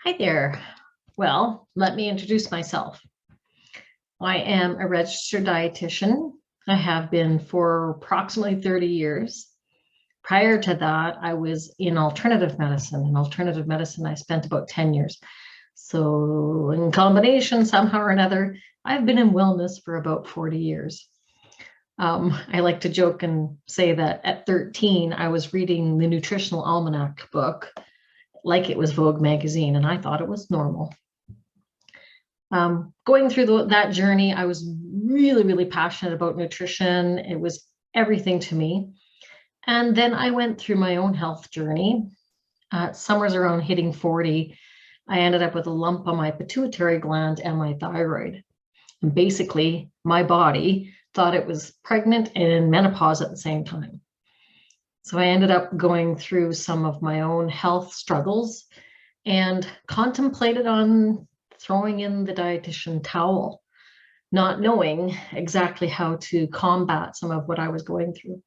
Hi there. Well, let me introduce myself. I am a registered dietitian. I have been for approximately 30 years. Prior to that, I was in alternative medicine. In alternative medicine, I spent about 10 years. So in combination, somehow or another, I've been in wellness for about 40 years. I like to joke and say that at 13, I was reading the Nutritional Almanac book like it was Vogue magazine, and I thought it was normal. Going through that journey, I was really passionate about nutrition. It was everything to me. And then I went through my own health journey. Summers around hitting 40, I ended up with a lump on my pituitary gland and my thyroid. And basically, my body thought it was pregnant and in menopause at the same time. So I ended up going through some of my own health struggles and contemplated on throwing in the dietitian towel, not knowing exactly how to combat some of what I was going through.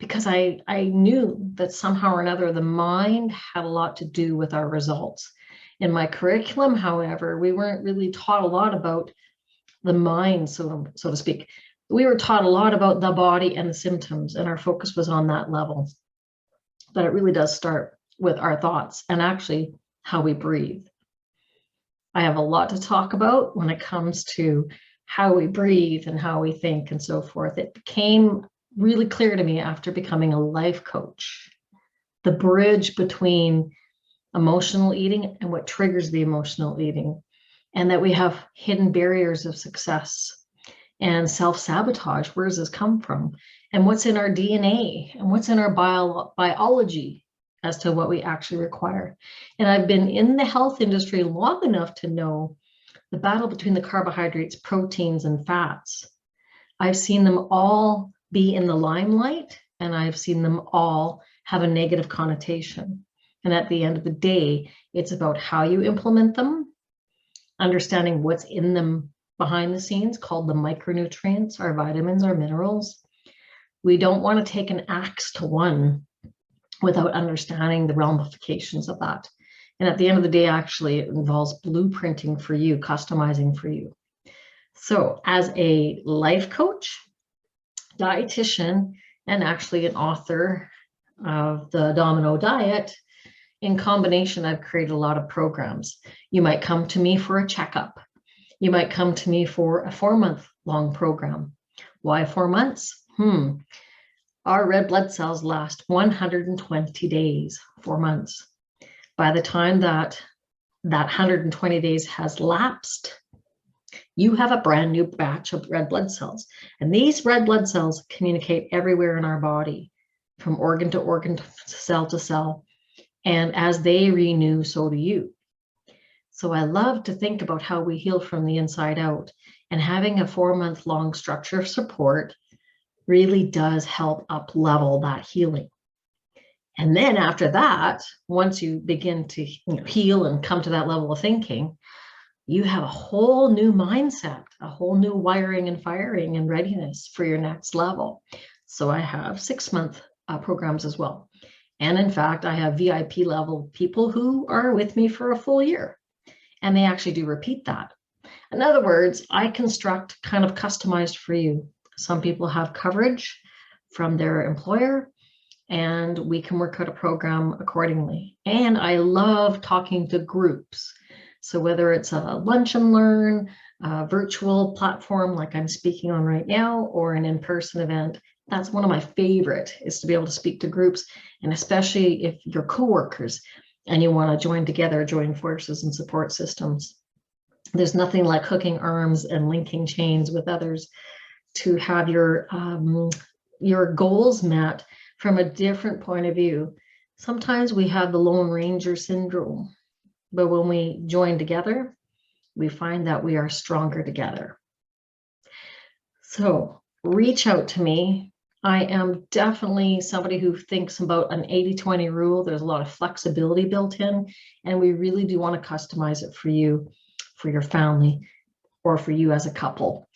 Because I knew that somehow or another, the mind had a lot to do with our results. In my curriculum, however, we weren't really taught a lot about the mind, so to speak. We were taught a lot about the body and the symptoms, and our focus was on that level. But it really does start with our thoughts and actually how we breathe. I have a lot to talk about when it comes to how we breathe and how we think and so forth. It became really clear to me after becoming a life coach, the bridge between emotional eating and what triggers the emotional eating, and that we have hidden barriers of success and self-sabotage. Where does this come from? And what's in our DNA and what's in our biology as to what we actually require. And I've been in the health industry long enough to know the battle between the carbohydrates, proteins, and fats. I've seen them all be in the limelight, and I've seen them all have a negative connotation. And at the end of the day, it's about how you implement them, understanding what's in them behind the scenes, called the micronutrients, our vitamins, our minerals. We don't want to take an axe to one without understanding the ramifications of that. And at the end of the day, actually, it involves blueprinting for you, customizing for you. So as a life coach, dietitian, and actually an author of the Domino Diet, in combination, I've created a lot of programs. You might come to me for a checkup. You might come to me for a 4-month-long program. Why 4 months? Our red blood cells last 120 days, 4 months. By the time that 120 days has lapsed, you have a brand new batch of red blood cells. And these red blood cells communicate everywhere in our body, from organ to organ, cell to cell. And as they renew, so do you. So I love to think about how we heal from the inside out, and having a 4-month-long structure of support really does help up-level that healing. And then after that, once you begin to heal and come to that level of thinking, you have a whole new mindset, a whole new wiring and firing and readiness for your next level. So I have 6-month programs as well. And in fact, I have VIP level people who are with me for a full year, and they actually do repeat that. In other words, I construct kind of customized for you. Some people have coverage from their employer, and we can work out a program accordingly. And I love talking to groups. So whether it's a lunch and learn, a virtual platform like I'm speaking on right now, or an in-person event, that's one of my favorite, is to be able to speak to groups, and especially if you're coworkers and you want to join together, join forces and support systems. There's nothing like hooking arms and linking chains with others to have your goals met from a different point of view. Sometimes we have the Lone Ranger syndrome, but when we join together, we find that we are stronger together. So reach out to me. I am definitely somebody who thinks about an 80-20 rule. There's a lot of flexibility built in, and we really do want to customize it for you, for your family, or for you as a couple.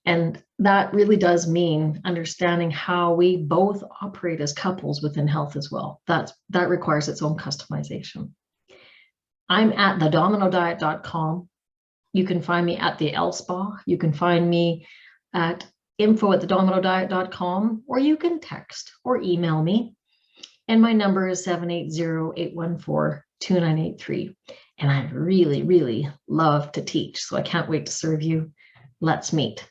And that really does mean understanding how we both operate as couples within health as well. That requires its own customization. I'm at thedominodiet.com. You can find me at the L Spa. You can find me at info@thedominodiet.com, or you can text or email me. And my number is 780-814-2983. And I really, really love to teach. So I can't wait to serve you. Let's meet.